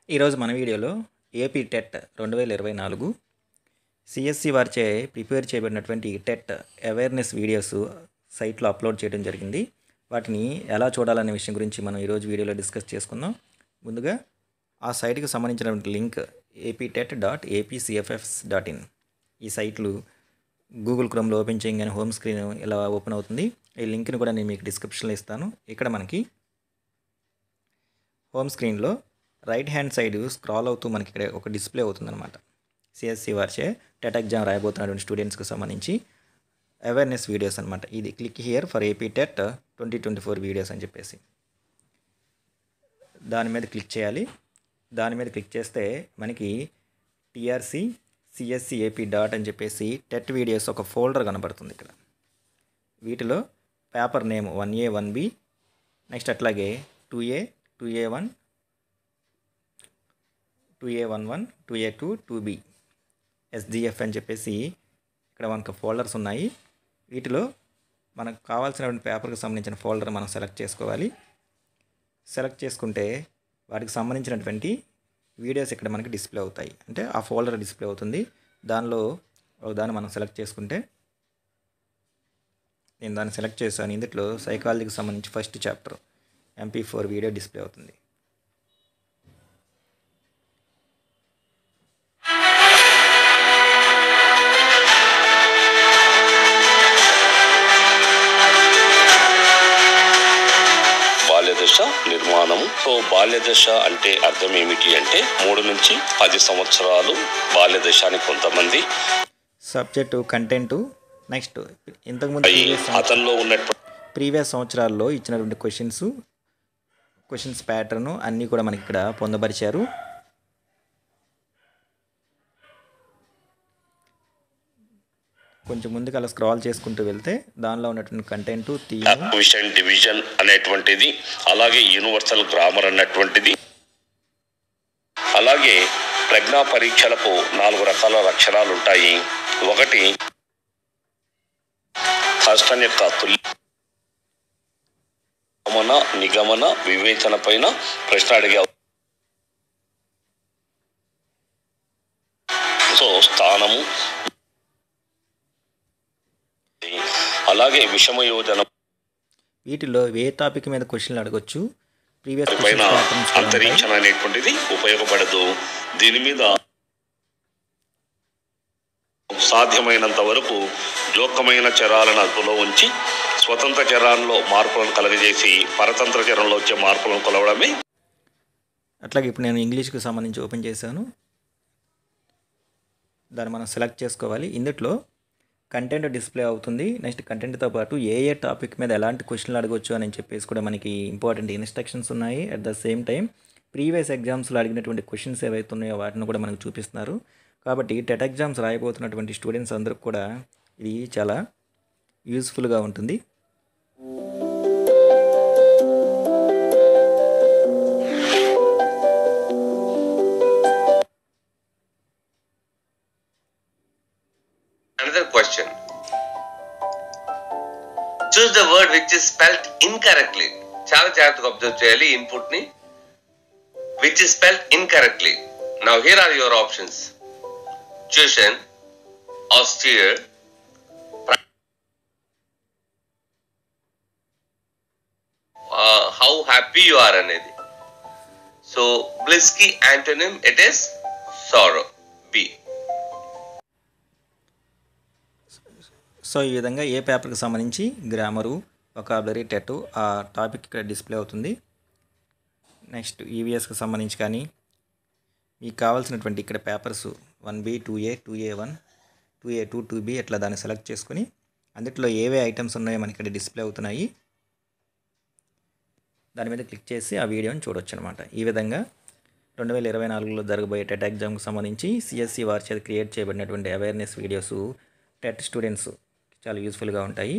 ఈరోజు మన వీడియోలో ఏపీ టెట్ 2024 సిఎస్సి వారిచే ప్రిపేర్ చేయబడినటువంటి టెట్ అవేర్నెస్ వీడియోస్ సైట్లో అప్లోడ్ చేయడం జరిగింది. వాటిని ఎలా చూడాలనే విషయం గురించి మనం ఈరోజు వీడియోలో డిస్కస్ చేసుకుందాం. ముందుగా ఆ సైట్కి సంబంధించినటువంటి లింక్ aptet.apcfs.in. ఈ సైట్లు గూగుల్ క్రోమ్లో ఓపెన్ చేయగానే హోమ్ స్క్రీన్ ఇలా ఓపెన్ అవుతుంది. ఈ లింక్ని కూడా నేను మీకు డిస్క్రిప్షన్లో ఇస్తాను. ఇక్కడ మనకి హోమ్ స్క్రీన్లో రైట్ హ్యాండ్ సైడ్ స్క్రాల్ అవుతూ మనకి ఇక్కడ ఒక డిస్ప్లే అవుతుందన్నమాట. సిఎస్సి వారిచే టెట్ ఎగ్జామ్ రాయబోతున్నటువంటి స్టూడెంట్స్కి సంబంధించి అవేర్నెస్ వీడియోస్ అనమాట. ఇది click here for AP TET 2024 videos అని చెప్పేసి దాని మీద క్లిక్ చేయాలి. దాని మీద క్లిక్ చేస్తే మనకి టీఆర్సీ సిఎస్సి ఏపీ డాట్ అని చెప్పేసి టెట్ వీడియోస్ ఒక ఫోల్డర్ కనబడుతుంది. ఇక్కడ వీటిలో paper name 1A 1B, next అట్లాగే 2A 2A1 2A11 2A2 2B SGF అని చెప్పేసి ఇక్కడ మనకు ఫోల్డర్స్ ఉన్నాయి. వీటిలో మనకు కావాల్సినటువంటి పేపర్కి సంబంధించిన ఫోల్డర్ మనం సెలెక్ట్ చేసుకోవాలి. సెలెక్ట్ చేసుకుంటే వాటికి సంబంధించినటువంటి వీడియోస్ ఇక్కడ మనకి డిస్ప్లే అవుతాయి. అంటే ఆ ఫోల్డర్ డిస్ప్లే అవుతుంది. దానిలో దాన్ని మనం సెలెక్ట్ చేసుకుంటే నేను దాన్ని సెలెక్ట్ చేశాను. ఇందులో సైకాలజీకి సంబంధించి first chapter MP4 video display అవుతుంది. బాల్యదశ నిర్మాణము. సో బాల్యదశ అంటే అర్థం ఏమిటి అంటే 3 నుంచి 10 సంవత్సరాలు బాల్యదశ అని కొంతమంది. సబ్జెక్టు కంటెంటు నెక్స్ట్ ఇంతకుముందు అతనిలో ఉన్నటువంటి ప్రీవియస్ సంవత్సరాల్లో ఇచ్చినటువంటి క్వశ్చన్స్ ప్యాటర్ను అన్నీ కూడా మనకి ఇక్కడ పొందపరిచారు. కొంచెం ముందుకు అలా స్క్రాల్ చేసుకుంటూ వెళ్తే దానిలో ఉన్నటువంటి కంటెంట్ విషన్ డివిజన్ అనేటువంటిది, అలాగే యూనివర్సల్ గ్రామర్ అన్నటువంటిది, అలాగే ప్రజ్ఞా పరీక్షలకు 4 రకాల లక్షణాలు ఉంటాయి. ఒకటి హస్తం యొక్క తుల్యమన నిగమన వివేచన పైన ప్రశ్న అడిగే. సో స్థానము, అలాగే విషమయోజన, వీటిలో ఏ టాపిక్ మీద క్వశ్చన్లు అడగొచ్చు, ప్రీవియస్ పైన అంతరిక్షణ అనేటువంటిది ఉపయోగపడదు. దీని మీద సాధ్యమైనంత వరకు జోక్యమైన చరాలను అదుపులో ఉంచి స్వతంత్ర చరాల్లో మార్పులను కలగజేసి పరతంత్ర చరంలో వచ్చే మార్పులను కొలవడమే. అట్లాగే ఇప్పుడు నేను ఇంగ్లీష్కి సంబంధించి ఓపెన్ చేశాను. దాన్ని మనం సెలెక్ట్ చేసుకోవాలి. ఇందులో కంటెంట్ డిస్ప్లే అవుతుంది. నెక్స్ట్ కంటెంట్తో పాటు ఏ టాపిక్ మీద ఎలాంటి క్వశ్చన్లు అడగొచ్చు అని చెప్పేసి కూడా మనకి ఇంపార్టెంట్ ఇన్స్ట్రక్షన్స్ ఉన్నాయి. At the same time previous ఎగ్జామ్స్లో అడిగినటువంటి క్వశ్చన్స్ ఏవైతే ఉన్నాయో వాటిని కూడా మనకు చూపిస్తున్నారు. కాబట్టి టెట్ ఎగ్జామ్స్ రాయబోతున్నటువంటి స్టూడెంట్స్ అందరికి కూడా ఇది చాలా యూస్ఫుల్గా ఉంటుంది. Another question. Choose the word which is spelled incorrectly. చాలా జాగ్రత్తగా అబ్జర్వ్ చేయాలి ఇన్పుట్ ని. Which is spelled incorrectly. Now here are your options. Tuition, austere, how happy you are అనేది. So bliss ki antonym it is sorrow. B. So ఈ విధంగా ఏ పేపర్కి సంబంధించి grammar, vocabulary, TET ఆ టాపిక్ ఇక్కడ డిస్ప్లే అవుతుంది. నెక్స్ట్ ఈవీఎస్కి సంబంధించి కానీ మీకు కావాల్సినటువంటి ఇక్కడ papers 1B 2A 2A1 2A2 2B అట్లా దాన్ని సెలెక్ట్ చేసుకొని అందులో ఏవే ఐటమ్స్ ఉన్నాయో మనకి ఇక్కడ డిస్ప్లే అవుతున్నాయి. దాని మీద క్లిక్ చేసి ఆ వీడియోని చూడొచ్చు అనమాట. ఈ విధంగా 2024లో జరగబోయే టెట్ ఎగ్జామ్కి సంబంధించి సిఎస్సి వారి చేత క్రియేట్ చేయబడినటువంటి అవేర్నెస్ వీడియోస్ టెట్ స్టూడెంట్స్ చాలా యూస్ఫుల్గా ఉంటాయి.